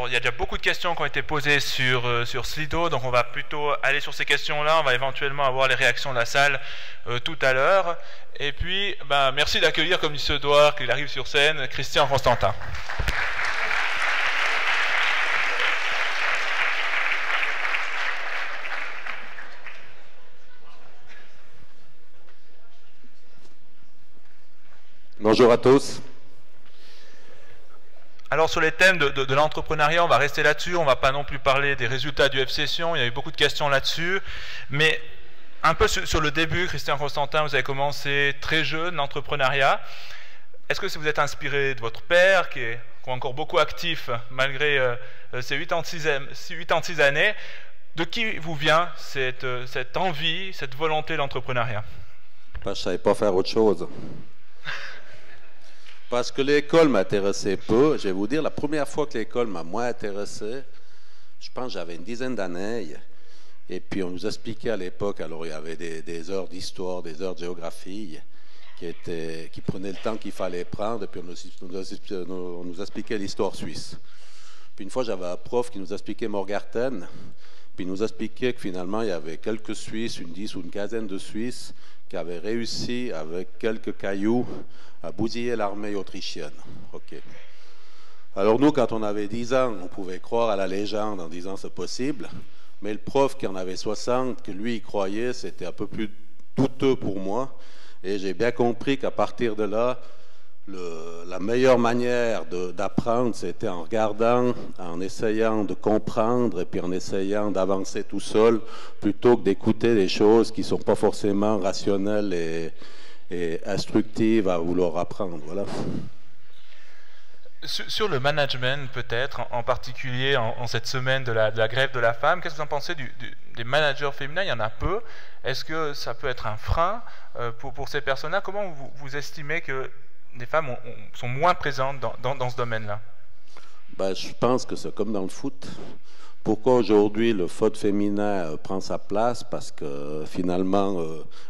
Il y a déjà beaucoup de questions qui ont été posées sur Slido, donc on va plutôt aller sur ces questions-là. On va éventuellement avoir les réactions de la salle tout à l'heure. Et puis, merci d'accueillir comme il se doit, qu'il arrive sur scène, Christian Constantin. Bonjour à tous. Alors sur les thèmes de l'entrepreneuriat, on va rester là-dessus, on ne va pas non plus parler des résultats du F-Session, il y a eu beaucoup de questions là-dessus, mais un peu sur le début, Christian Constantin, vous avez commencé très jeune l'entrepreneuriat. Est-ce que vous êtes inspiré de votre père, qui est encore beaucoup actif malgré ses 86 années? De qui vous vient cette envie, cette volonté de l'entrepreneuriat? Je ne savais pas faire autre chose. Parce que l'école m'intéressait peu. Je vais vous dire, la première fois que l'école m'a moins intéressé, je pense que j'avais une dizaine d'années. Et puis on nous expliquait à l'époque, alors il y avait des heures d'histoire, des heures de géographie, qui prenaient le temps qu'il fallait prendre. Et puis on nous expliquait l'histoire suisse. Puis une fois, j'avais un prof qui nous expliquait Morgarten. Puis il nous expliquait que finalement, il y avait quelques Suisses, une 10 ou une quinzaine de Suisses, qui avaient réussi, avec quelques cailloux, à bousiller l'armée autrichienne. OK. Alors nous, quand on avait 10 ans, on pouvait croire à la légende en disant c'est possible, mais le prof qui en avait 60, que lui, il croyait, c'était un peu plus douteux pour moi. Et j'ai bien compris qu'à partir de là, la meilleure manière d'apprendre, c'était en regardant, en essayant de comprendre et puis en essayant d'avancer tout seul, plutôt que d'écouter des choses qui ne sont pas forcément rationnelles et instructives à vouloir apprendre. Voilà. Sur le management, peut-être, en particulier en cette semaine de la grève de la femme, qu'est-ce que vous en pensez des managers féminins? Il y en a peu. Est-ce que ça peut être un frein pour ces personnes-là? Comment vous estimez que les femmes sont moins présentes dans ce domaine-là? Je pense que c'est comme dans le foot. Pourquoi aujourd'hui le foot féminin prend sa place? Parce que finalement,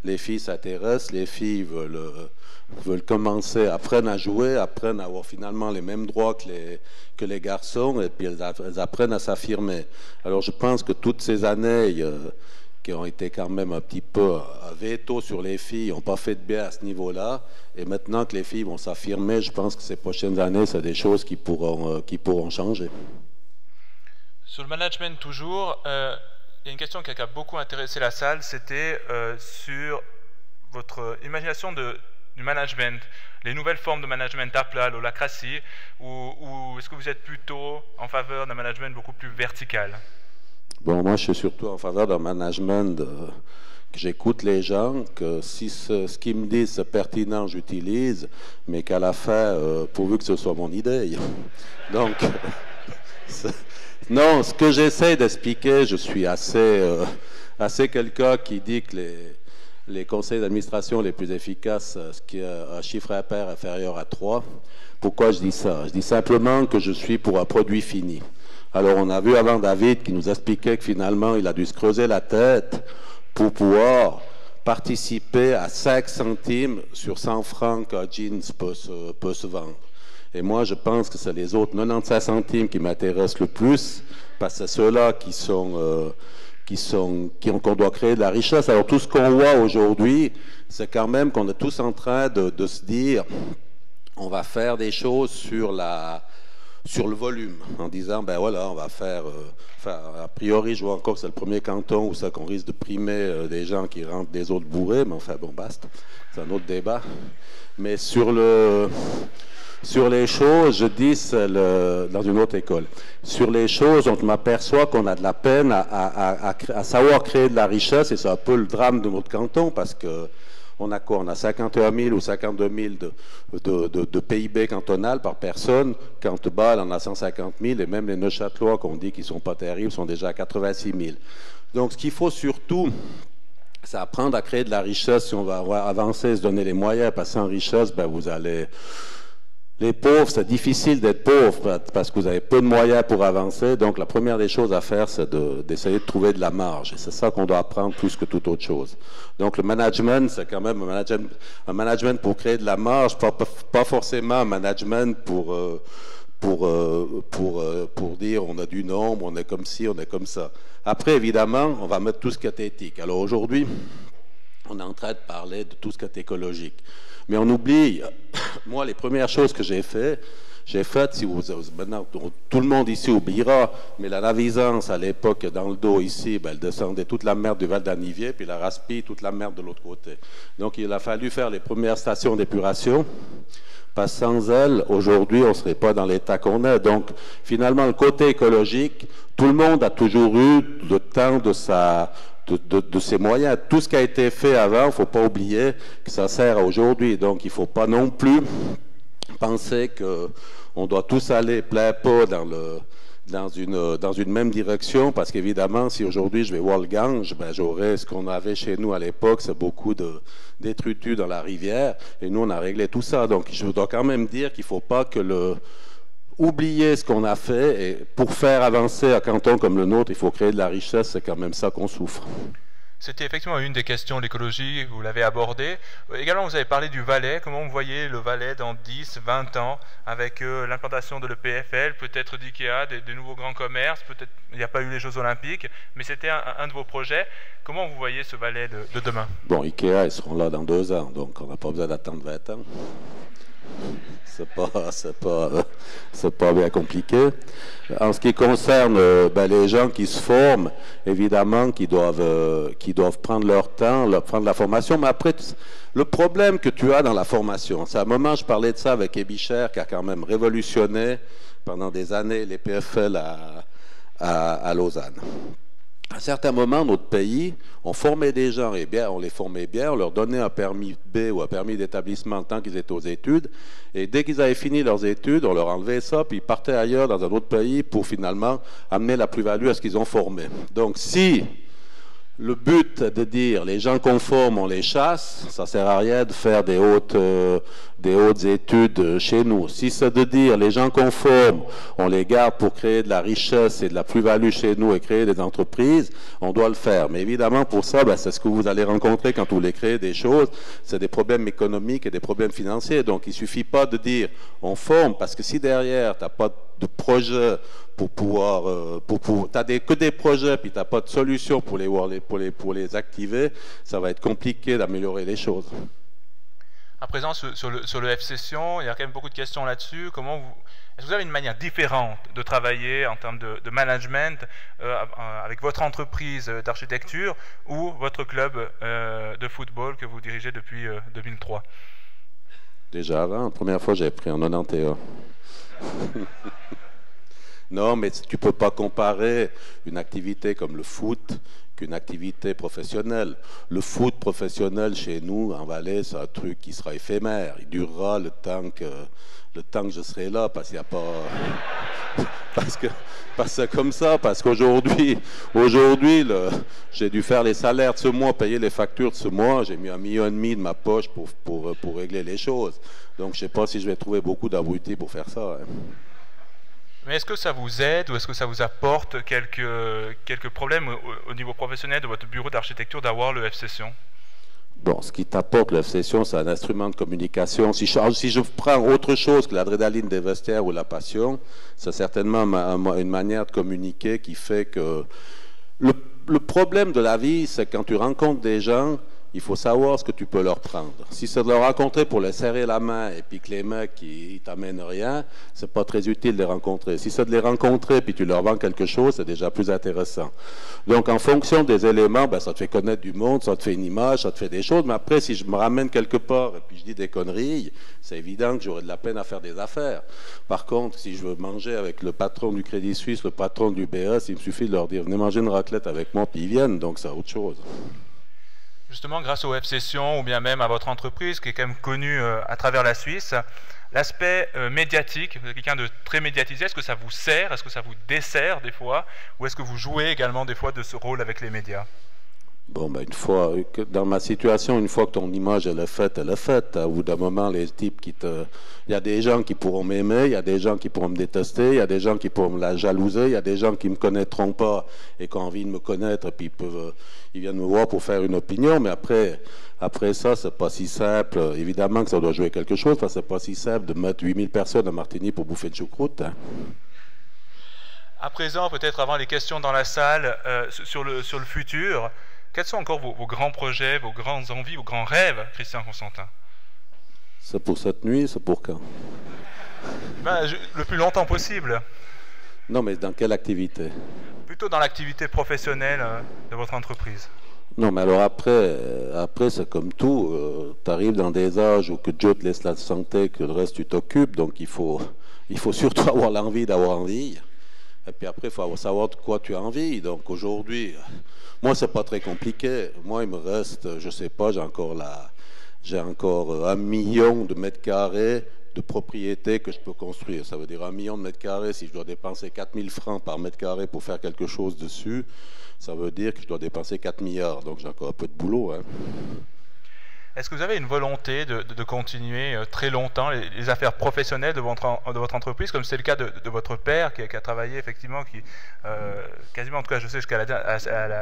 les filles s'intéressent, les filles veulent commencer, apprennent à jouer, apprennent à avoir finalement les mêmes droits que les garçons, et puis elles apprennent à s'affirmer. Alors je pense que toutes ces années qui ont été quand même un petit peu un veto sur les filles, n'ont pas fait de bien à ce niveau-là. Et maintenant que les filles vont s'affirmer, je pense que ces prochaines années, c'est des choses qui pourront changer. Sur le management toujours, il y a une question qui a beaucoup intéressé la salle, c'était sur votre imagination du management, les nouvelles formes de management à plat, l'holacratie, ou est-ce que vous êtes plutôt en faveur d'un management beaucoup plus vertical? Bon, moi, je suis surtout en faveur d'un management que j'écoute les gens, que si ce qu'ils me disent c'est pertinent, j'utilise, mais qu'à la fin, pourvu que ce soit mon idée. Donc, non, ce que j'essaie d'expliquer, je suis assez quelqu'un qui dit que les conseils d'administration les plus efficaces, ce qui a un chiffre impair inférieur à 3. Pourquoi je dis ça? Je dis simplement que je suis pour un produit fini. Alors, on a vu avant David qui nous expliquait que finalement, il a dû se creuser la tête pour pouvoir participer à 5 centimes sur 100 francs qu'un jeans peut se vendre. Et moi, je pense que c'est les autres 95 centimes qui m'intéressent le plus, parce que c'est ceux-là qu'on doit créer de la richesse. Alors, tout ce qu'on voit aujourd'hui, c'est quand même qu'on est tous en train de se dire, on va faire des choses sur le volume, en disant, ben voilà, on va faire, a priori, je vois encore que c'est le premier canton où ça qu'on risque de primer des gens qui rentrent des autres bourrés, mais enfin, bon, basta, c'est un autre débat. Mais sur les choses, je dis, c'est dans une autre école, sur les choses, on m'aperçoit qu'on a de la peine à savoir créer de la richesse, et c'est un peu le drame de notre canton, parce que on a quoi? On a 51 000 ou 52 000 de PIB cantonal par personne. Quand Bâle en a 150 000, et même les Neuchâtelois qu'on dit qu'ils ne sont pas terribles sont déjà à 86 000. Donc ce qu'il faut surtout, c'est apprendre à créer de la richesse. Si on va avancer, se donner les moyens, passer en richesse, ben vous allez... Les pauvres, c'est difficile d'être pauvre parce que vous avez peu de moyens pour avancer. Donc, la première des choses à faire, c'est d'essayer de trouver de la marge. Et c'est ça qu'on doit apprendre plus que toute autre chose. Donc, le management, c'est quand même un management pour créer de la marge, pas forcément un management pour dire on a du nombre, on est comme ci, on est comme ça. Après, évidemment, on va mettre tout ce qui est éthique. Alors aujourd'hui, on est en train de parler de tout ce qui est écologique. Mais on oublie, moi, les premières choses que j'ai faites, si maintenant, tout le monde ici oubliera, mais la Navisance, à l'époque, dans le dos ici, ben, elle descendait toute la merde du Val d'Anivier, puis la Raspi, toute la merde de l'autre côté. Donc il a fallu faire les premières stations d'épuration. Parce que sans elle, aujourd'hui, on ne serait pas dans l'état qu'on est. Donc, finalement, le côté écologique, tout le monde a toujours eu le temps de ses moyens. Tout ce qui a été fait avant, il ne faut pas oublier que ça sert à aujourd'hui. Donc, il ne faut pas non plus penser qu'on doit tous aller plein pot dans une même direction, parce qu'évidemment, si aujourd'hui je vais voir le Gange, ben, j'aurai ce qu'on avait chez nous à l'époque, c'est beaucoup de détritus dans la rivière, et nous on a réglé tout ça. Donc je dois quand même dire qu'il ne faut pas oublier ce qu'on a fait, et pour faire avancer un canton comme le nôtre, il faut créer de la richesse, c'est quand même ça qu'on souffre. C'était effectivement une des questions, l'écologie, vous l'avez abordé. Également, vous avez parlé du Valais. Comment vous voyez le Valais dans 10, 20 ans, avec l'implantation de l'EPFL, peut-être d'IKEA, des nouveaux grands commerces, peut-être il n'y a pas eu les Jeux Olympiques, mais c'était un de vos projets. Comment vous voyez ce Valais de demain? Bon, IKEA, ils seront là dans 2 ans, donc on n'a pas besoin d'attendre 20 ans. C'est pas bien compliqué. En ce qui concerne les gens qui se forment, évidemment, qui doivent prendre leur temps, prendre la formation. Mais après, le problème que tu as dans la formation, c'est à un moment, je parlais de ça avec Ebicher, qui a quand même révolutionné pendant des années les PFL à Lausanne. À certains moments, notre pays, on formait des gens, et bien, on les formait bien, on leur donnait un permis B ou un permis d'établissement tant qu'ils étaient aux études, et dès qu'ils avaient fini leurs études, on leur enlevait ça, puis ils partaient ailleurs dans un autre pays pour finalement amener la plus-value à ce qu'ils ont formé. Donc si le but est de dire les gens conformes, on les chasse, ça ne sert à rien de faire des hautes études chez nous. Si c'est de dire les gens conformes, on les garde pour créer de la richesse et de la plus-value chez nous et créer des entreprises, on doit le faire. Mais évidemment, pour ça, c'est ce que vous allez rencontrer quand vous voulez créer des choses, c'est des problèmes économiques et des problèmes financiers. Donc il ne suffit pas de dire on forme, parce que si derrière, tu n'as pas de projet t'as que des projets puis t'as pas de solution pour les activer, ça va être compliqué d'améliorer les choses. À présent, sur le F-Session, il y a quand même beaucoup de questions là-dessus. Est-ce que vous avez une manière différente de travailler en termes de management avec votre entreprise d'architecture ou votre club de football que vous dirigez depuis 2003? Déjà avant, la première fois j'ai pris en 91. Non, mais tu ne peux pas comparer une activité comme le foot qu'une activité professionnelle. Le foot professionnel chez nous, en Valais, c'est un truc qui sera éphémère. Il durera le temps que je serai là, parce qu'il n'y a pas... parce que c'est comme ça, parce qu'aujourd'hui, j'ai dû faire les salaires de ce mois, payer les factures de ce mois, j'ai mis 1,5 million de ma poche pour régler les choses. Donc je ne sais pas si je vais trouver beaucoup d'abrutis pour faire ça. Hein. Mais est-ce que ça vous aide ou est-ce que ça vous apporte quelques problèmes au niveau professionnel de votre bureau d'architecture d'avoir le F-Session? Bon, ce qui t'apporte le F-Session, c'est un instrument de communication. Si je prends autre chose que l'adrénaline des vestiaires ou la passion, c'est certainement une manière de communiquer qui fait que... Le problème de la vie, c'est que quand tu rencontres des gens, il faut savoir ce que tu peux leur prendre. Si c'est de leur rencontrer pour les serrer la main et puis que les mecs ils t'amènent rien, c'est pas très utile de les rencontrer. Si c'est de les rencontrer puis tu leur vends quelque chose, c'est déjà plus intéressant. Donc en fonction des éléments, ça te fait connaître du monde, ça te fait une image, ça te fait des choses. Mais après, si je me ramène quelque part et puis je dis des conneries, c'est évident que j'aurai de la peine à faire des affaires. Par contre, si je veux manger avec le patron du Crédit Suisse, le patron du BS, il me suffit de leur dire venez manger une raclette avec moi puis ils viennent. Donc c'est autre chose. Justement, grâce au F-Session ou bien même à votre entreprise qui est quand même connue à travers la Suisse, l'aspect médiatique, vous êtes quelqu'un de très médiatisé, est-ce que ça vous sert, est-ce que ça vous dessert des fois, ou est-ce que vous jouez également des fois de ce rôle avec les médias? Bon, ben une fois, dans ma situation, une fois que ton image elle est faite, elle est faite. Au bout d'un moment, les types qui te... Il y a des gens qui pourront m'aimer, il y a des gens qui pourront me détester, il y a des gens qui pourront me la jalouser, il y a des gens qui ne me connaîtront pas et qui ont envie de me connaître, et puis ils viennent me voir pour faire une opinion, mais après ça, c'est pas si simple. Évidemment que ça doit jouer quelque chose, parce que c'est pas si simple de mettre 8000 personnes à Martigny pour bouffer de choucroute. Hein. À présent, peut-être avant les questions dans la salle, sur le futur, quels sont encore vos grands projets, vos grandes envies, vos grands rêves, Christian Constantin? C'est pour cette nuit, c'est pour quand? Le plus longtemps possible. Non, mais dans quelle activité? Plutôt dans l'activité professionnelle de votre entreprise. Non, mais alors après c'est comme tout. Tu arrives dans des âges où que Dieu te laisse la santé, que le reste tu t'occupes, donc il faut surtout avoir l'envie d'avoir envie. Et puis après, il faut savoir de quoi tu as envie. Donc aujourd'hui, moi, c'est pas très compliqué. Moi, il me reste, je sais pas, j'ai encore 1 million de mètres carrés de propriétés que je peux construire. Ça veut dire 1 million de mètres carrés. Si je dois dépenser 4000 francs par mètre carré pour faire quelque chose dessus, ça veut dire que je dois dépenser 4 milliards. Donc j'ai encore un peu de boulot. Hein. Est-ce que vous avez une volonté de continuer très longtemps les affaires professionnelles de votre entreprise, comme c'est le cas de votre père qui a travaillé effectivement, quasiment, en tout cas je sais, jusqu'à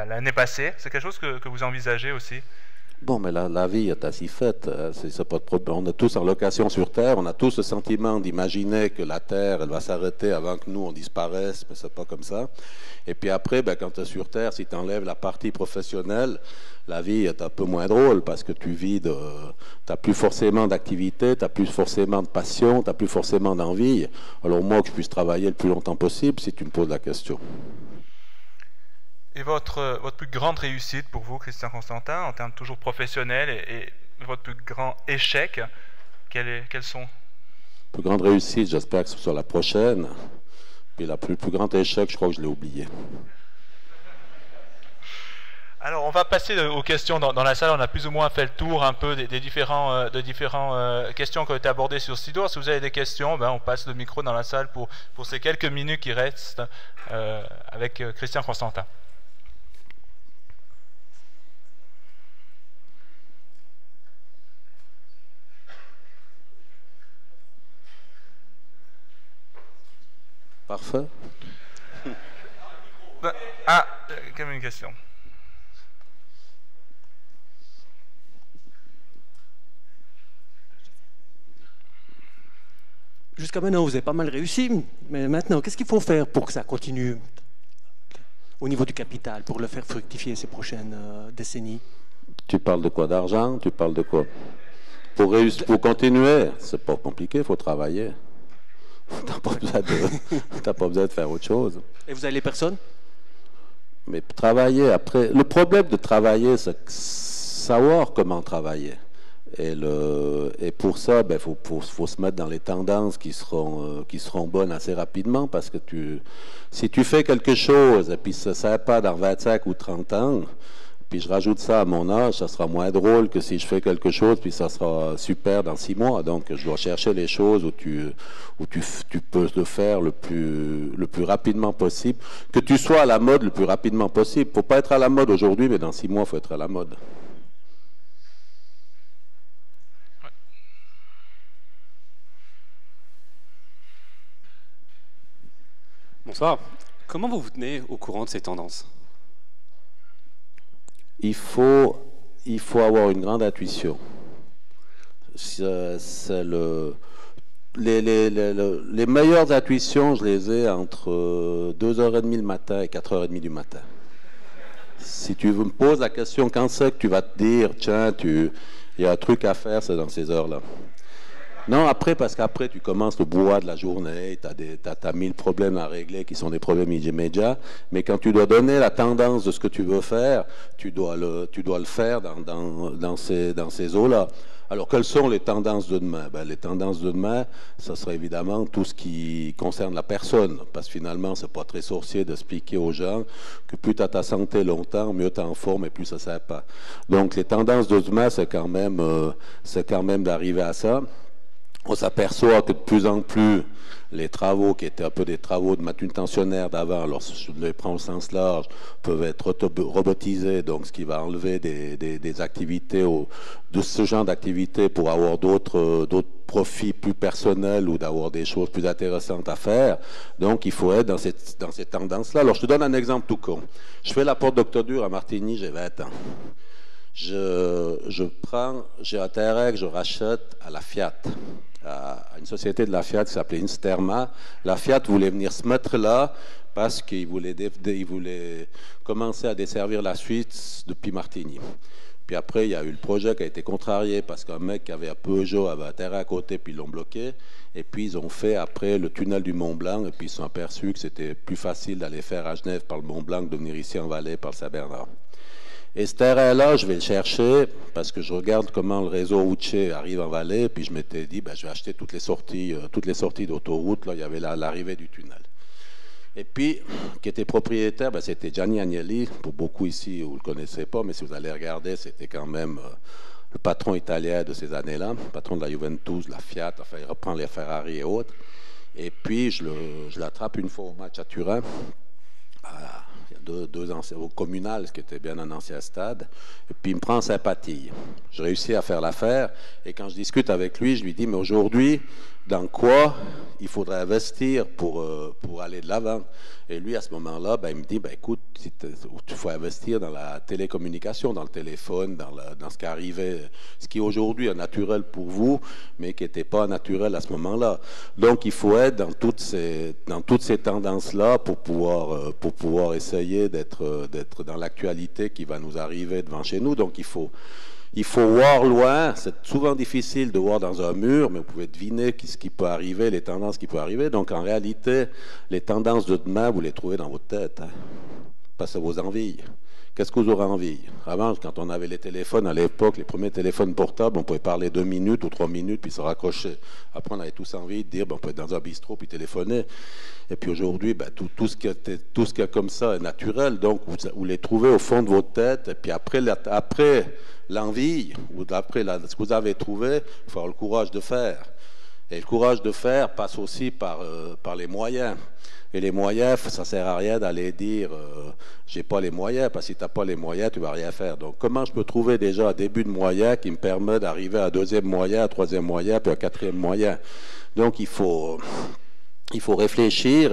l'année passée. C'est quelque chose que vous envisagez aussi? Bon, mais la vie est ainsi faite. C'est pas de problème. On est tous en location sur Terre. On a tous le sentiment d'imaginer que la Terre, elle va s'arrêter avant que nous, on disparaisse, mais c'est pas comme ça. Et puis après, ben, quand tu es sur Terre, si tu enlèves la partie professionnelle, la vie est un peu moins drôle parce que tu n'as plus forcément d'activité, tu n'as plus forcément de passion, tu n'as plus forcément d'envie. Alors moi, que je puisse travailler le plus longtemps possible, si tu me poses la question. Et votre plus grande réussite pour vous, Christian Constantin, en termes toujours professionnels, et votre plus grand échec, quels sont? La plus grande réussite, j'espère que ce soit la prochaine. Puis la plus grand échec, je crois que je l'ai oublié. Alors, on va passer aux questions dans la salle. On a plus ou moins fait le tour un peu des différentes questions qui ont été abordées sur Sidour. Si vous avez des questions, on passe le micro dans la salle pour ces quelques minutes qui restent avec Christian Constantin. Parfait. Quand même une question. Jusqu'à maintenant, vous avez pas mal réussi, mais maintenant, qu'est-ce qu'il faut faire pour que ça continue au niveau du capital, pour le faire fructifier ces prochaines décennies? Tu parles de quoi? D'argent? Tu parles de quoi? Pour continuer, c'est pas compliqué, il faut travailler. T'as pas besoin de faire autre chose. Et vous avez les personnes? Mais travailler après... Le problème de travailler, c'est savoir comment travailler. Et pour ça, faut se mettre dans les tendances qui seront bonnes assez rapidement, parce que si tu fais quelque chose et puis ça ne sert pas dans 25 ou 30 ans, puis je rajoute ça à mon âge, ça sera moins drôle que si je fais quelque chose puis ça sera super dans 6 mois. Donc je dois chercher les choses où tu peux le faire le plus rapidement possible, que tu sois à la mode le plus rapidement possible. Faut pas être à la mode aujourd'hui, mais dans 6 mois, faut être à la mode. Bonsoir. Comment vous vous tenez au courant de ces tendances? Il faut avoir une grande intuition. Les meilleures intuitions, je les ai entre 2h30 le matin et 4h30 du matin. Si tu me poses la question quand c'est que tu vas te dire, tiens, il y a un truc à faire, c'est dans ces heures-là. Non, après, parce qu'après, tu commences le bois de la journée, tu as 1000 problèmes à régler qui sont des problèmes immédiats, mais quand tu dois donner la tendance de ce que tu veux faire, tu dois le faire dans ces eaux-là. Alors, quelles sont les tendances de demain? Les tendances de demain, ça sera évidemment tout ce qui concerne la personne, parce que finalement, c'est pas très sorcier d'expliquer aux gens que plus tu as ta santé longtemps, mieux tu es en forme et plus ça ne sert pas. Donc, les tendances de demain, c'est quand même d'arriver à ça. on s'aperçoit que de plus en plus, les travaux qui étaient un peu des travaux de manutentionnaires d'avant, alors je les prends au sens large, peuvent être robotisés, donc ce qui va enlever des activités, de ce genre d'activités pour avoir d'autres profits plus personnels ou d'avoir des choses plus intéressantes à faire. Donc il faut être dans cette tendance-là. Alors je te donne un exemple tout con. Je fais la porte d'Octodur à Martigny, j'ai 20 ans. J'ai un terrain que je rachète à la Fiat, à une société de la Fiat qui s'appelait Insterma. La Fiat voulait venir se mettre là parce qu'il voulait commencer à desservir la Suisse depuis Martigny. Puis après, il y a eu le projet qui a été contrarié parce qu'un mec qui avait un Peugeot avait un terrain à côté, puis ils l'ont bloqué. Et puis ils ont fait après le tunnel du Mont Blanc, et puis ils se sont aperçus que c'était plus facile d'aller faire à Genève par le Mont Blanc que de venir ici en Valais par le Saint-Bernard. Et ce terrain-là, je vais le chercher parce que je regarde comment le réseau routier arrive en Valais, puis je m'étais dit, je vais acheter toutes les sorties d'autoroute. Là, il y avait l'arrivée du tunnel. Et puis, qui était propriétaire, c'était Gianni Agnelli. Pour beaucoup ici, vous ne le connaissez pas, mais si vous allez regarder, c'était quand même le patron italien de ces années-là, le patron de la Juventus, la Fiat, enfin, il reprend les Ferrari et autres. Et puis, je l'attrape une fois au match à Turin. Deux anciens, au communal, ce qui était bien un ancien stade, et puis il me prend en sympathie. Je réussis à faire l'affaire, et quand je discute avec lui, je lui dis, mais aujourd'hui, dans quoi il faudrait investir pour aller de l'avant? Et lui, à ce moment-là, il me dit, écoute, il faut investir dans la télécommunication, dans le téléphone, dans ce qui arrivait, ce qui aujourd'hui est naturel pour vous, mais qui n'était pas naturel à ce moment-là. Donc, il faut être dans toutes ces tendances-là pour pouvoir essayer d'être dans l'actualité qui va nous arriver devant chez nous. Donc, il faut voir loin. C'est souvent difficile de voir dans un mur, mais vous pouvez deviner ce qui peut arriver, les tendances qui peuvent arriver. Donc, en réalité, les tendances de demain, vous les trouvez dans votre tête. Pas à vos envies. Qu'est-ce que vous aurez envie? Avant, quand on avait les téléphones à l'époque, les premiers téléphones portables, on pouvait parler 2 minutes ou 3 minutes, puis se raccrocher. Après, on avait tous envie de dire, on peut être dans un bistrot, puis téléphoner. Et puis aujourd'hui, tout ce qui est comme ça est naturel. Donc, vous les trouvez au fond de votre tête. Et puis après l'envie, ou d'après ce que vous avez trouvé, il faut avoir le courage de faire. Et le courage de faire passe aussi par les moyens. Et les moyens, ça ne sert à rien d'aller dire j'ai pas les moyens, parce que si tu n'as pas les moyens, tu ne vas rien faire. Donc comment je peux trouver déjà un début de moyen qui me permet d'arriver à un 2e moyen, un 3e moyen, puis un 4e moyen? Donc il faut réfléchir,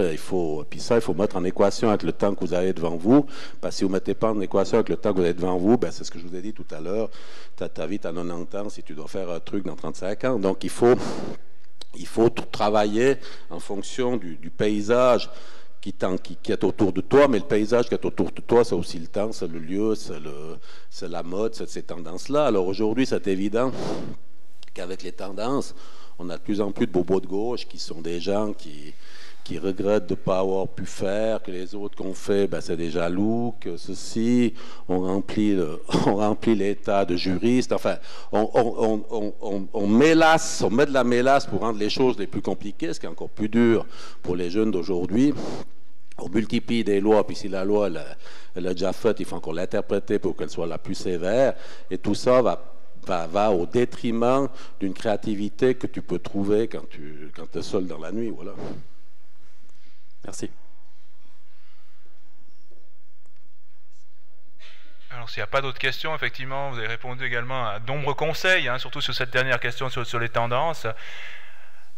puis ça, il faut mettre en équation avec le temps que vous avez devant vous, parce que si vous ne mettez pas en équation avec le temps que vous avez devant vous, c'est ce que je vous ai dit tout à l'heure, ta vie, tu as 90 ans si tu dois faire un truc dans 35 ans. Donc il faut travailler en fonction du paysage qui est autour de toi, mais le paysage qui est autour de toi, c'est aussi le temps, c'est le lieu, c'est la mode, c'est ces tendances-là. Alors aujourd'hui, c'est évident qu'avec les tendances, on a de plus en plus de bobos de gauche qui sont des gens qui regrettent de ne pas avoir pu faire, que les autres qu'on fait, c'est des jaloux, que ceci, on remplit l'état de juriste. Enfin, on mélasse, on met de la mélasse pour rendre les choses les plus compliquées, ce qui est encore plus dur pour les jeunes d'aujourd'hui. On multiplie des lois, puis si la loi elle a déjà faite, il faut encore l'interpréter pour qu'elle soit la plus sévère, et tout ça va au détriment d'une créativité que tu peux trouver quand tu es seul dans la nuit. Voilà. Merci. Alors, s'il n'y a pas d'autres questions, effectivement, vous avez répondu également à de nombreux conseils, surtout sur cette dernière question sur les tendances.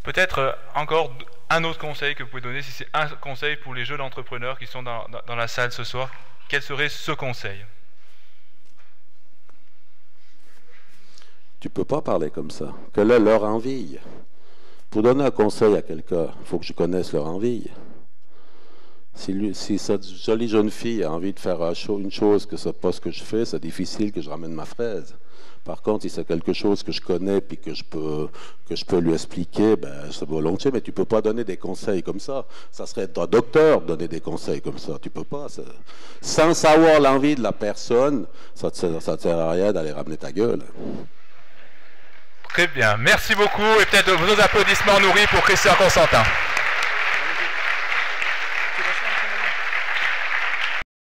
Peut-être encore un autre conseil que vous pouvez donner, si c'est un conseil pour les jeunes entrepreneurs qui sont dans la salle ce soir, quel serait ce conseil? Tu ne peux pas parler comme ça. Quelle est leur envie? Pour donner un conseil à quelqu'un, il faut que je connaisse leur envie. Si cette jolie jeune fille a envie de faire une chose que ce n'est pas ce que je fais, c'est difficile que je ramène ma fraise. Par contre, si c'est quelque chose que je connais et que je peux lui expliquer, c'est volontiers, mais tu ne peux pas donner des conseils comme ça. Ça serait être un docteur donner des conseils comme ça. Tu ne peux pas. Sans savoir l'envie de la personne, ça ne sert à rien d'aller ramener ta gueule. Très bien. Merci beaucoup et peut-être vos applaudissements nourris pour Christian Constantin.